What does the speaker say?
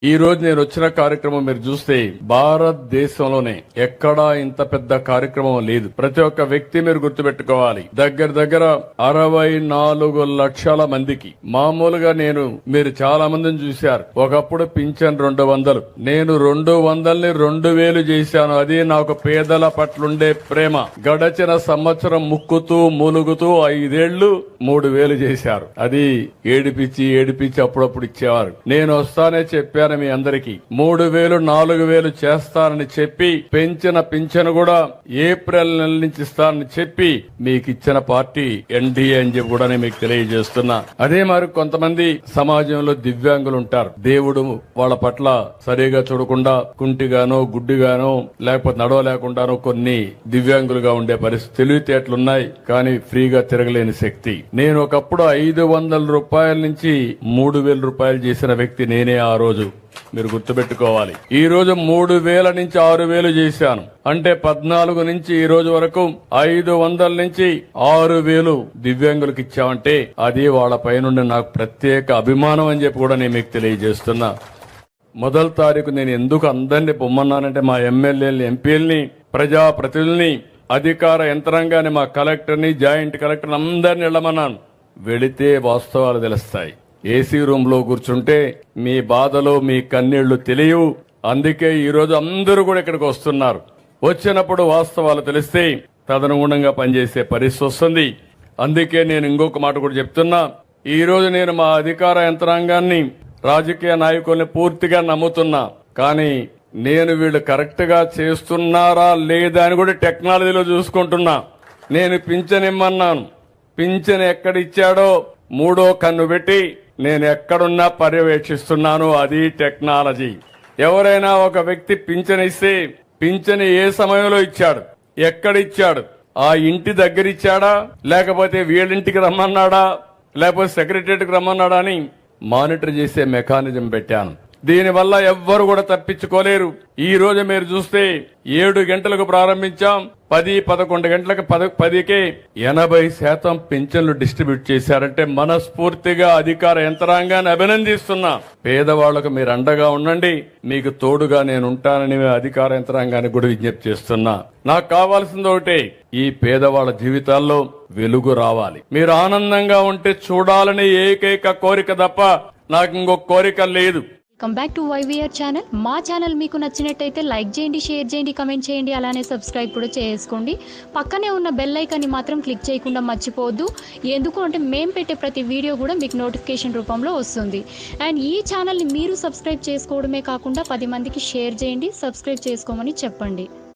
ఈ రోజు నేను వచ్చిన కార్యక్రమం మీరు చూస్తే భారతదేశంలోనే ఎక్కడా ఇంత పెద్ద కార్యక్రమం లేదు. ప్రతి ఒక్క వ్యక్తి మీరు గుర్తుపెట్టుకోవాలి. దగ్గర 64 లక్షల మందికి మామూలుగా మీరు చాలా మందిని చూశారు. ఒకప్పుడు పింఛన్ 200, నేను 200ని 2000 చేశాను. అది నాకు పేదల పట్లుండే ప్రేమ. గడచిన సంవత్సరం ముక్కుతూ మూలుగుతూ 5 ఏళ్లు 3000 చేశారు. అది ఏడిపించి అప్పుడప్పుడు ఇచ్చేవారు. నేను వస్తానే చెప్పాను మీ అందరికి 3000 4000 చేస్తానని చెప్పి పెంచిన పింఛను కూడా ఏప్రిల్ నెల నుంచి ఇస్తానని చెప్పి మీకు ఇచ్చిన పార్టీ ఎన్డీఏ అని చెప్పి కూడా నేను మీకు తెలియజేస్తున్నా. అదే మరి కొంతమంది సమాజంలో దివ్యాంగులు ఉంటారు. దేవుడు వాళ్ళ పట్ల సరిగా చూడకుండా కుంటిగానో గుడ్డిగానో లేకపోతే నడవలేకుండానో కొన్ని దివ్యాంగులుగా ఉండే పరిస్థితి తెలివితేటలున్నాయి కానీ ఫ్రీగా తిరగలేని శక్తి. నేను ఒకప్పుడు 500 రూపాయల నుంచి 3000 రూపాయలు చేసిన వ్యక్తి నేనే ఆ రోజు. మీరు గుర్తుపెట్టుకోవాలి. ఈ రోజు 3000 నుంచి 6000 చేశాను. అంటే 14 నుంచి ఈ రోజు వరకు 500 నుంచి 6000 దివ్యాంగులకు ఇచ్చామంటే అది వాళ్ళ పైనుండి నాకు ప్రత్యేక అభిమానం అని చెప్పి కూడా నేను మీకు తెలియజేస్తున్నా. మొదటి తారీఖు నేను ఎందుకు అందరినీ పొమ్మన్నానంటే మా ఎమ్మెల్యేలని, ఎంపీలని, ప్రజాప్రతినిధుల్ని, అధికార యంత్రాంగాన్ని, మా కలెక్టర్ని, జాయింట్ కలెక్టర్ని అందరిని వెళ్ళమన్నాను. వెళితే వాస్తవాలు తెలుస్తాయి. ఏసీ రూమ్ లో కూర్చుంటే మీ బాధలు, మీ కన్నీళ్లు తెలియవు. అందుకే ఈ రోజు అందరూ కూడా ఇక్కడికి వస్తున్నారు. వచ్చినప్పుడు వాస్తవాలు తెలిస్తే తదనుగుణంగా పనిచేసే పరిస్థితి వస్తుంది. అందుకే నేను ఇంకొక మాట కూడా చెప్తున్నా. ఈ రోజు నేను మా అధికార యంత్రాంగాన్ని, రాజకీయ నాయకుల్ని పూర్తిగా నమ్ముతున్నా. కానీ నేను వీళ్ళు కరెక్ట్ గా చేస్తున్నారా లేదా అని కూడా టెక్నాలజీలో చూసుకుంటున్నా. నేను పింఛన్ ఇమ్మన్నాను. పింఛన్ ఎక్కడిచ్చాడో 3వ కన్ను పెట్టి నేను ఎక్కడున్నా పర్యవేక్షిస్తున్నాను. అది టెక్నాలజీ. ఎవరైనా ఒక వ్యక్తి పింఛన్ ఇస్తే పింఛన్ ఏ సమయంలో ఇచ్చాడు, ఎక్కడిచ్చాడు, ఆ ఇంటి దగ్గర ఇచ్చాడా, లేకపోతే వీళ్ళింటికి రమ్మన్నాడా, లేకపోతే సెక్రటరియట్కి రమ్మన్నాడా అని మానిటర్ చేసే మెకానిజం పెట్టాను. దీనివల్ల ఎవ్వరు కూడా తప్పించుకోలేరు. ఈ రోజు మీరు చూస్తే 7 గంటలకు ప్రారంభించాం. 10-11 గంటలకు 10కే 80% పింఛన్లు డిస్ట్రిబ్యూట్ చేశారంటే మనస్ఫూర్తిగా అధికార యంత్రాంగాన్ని అభినందిస్తున్నా. పేదవాళ్లకు మీరు అండగా ఉండండి, మీకు తోడుగా నేను ఉంటానని అధికార యంత్రాంగాన్ని కూడా విజ్ఞప్తి చేస్తున్నా. నాకు కావాల్సింది ఒకటే, ఈ పేదవాళ్ల జీవితాల్లో వెలుగు రావాలి. మీరు ఆనందంగా ఉంటే చూడాలని ఏకైక కోరిక తప్ప నాకు ఇంకొక కోరిక లేదు. Welcome back to YVR channel. మా ఛానల్ మీకు నచ్చినట్టయితే లైక్ చేయండి, షేర్ చేయండి, కమెంట్ చేయండి, అలానే సబ్స్క్రైబ్ కూడా చేసుకోండి. పక్కనే ఉన్న బెల్ ఐకాన్ని మాత్రం క్లిక్ చేయకుండా మర్చిపోవద్దు. ఎందుకు అంటే మేము పెట్టే ప్రతి వీడియో కూడా మీకు నోటిఫికేషన్ రూపంలో వస్తుంది. అండ్ ఈ ఛానల్ని మీరు సబ్స్క్రైబ్ చేసుకోవడమే కాకుండా 10 మందికి షేర్ చేయండి, సబ్స్క్రైబ్ చేసుకోమని చెప్పండి.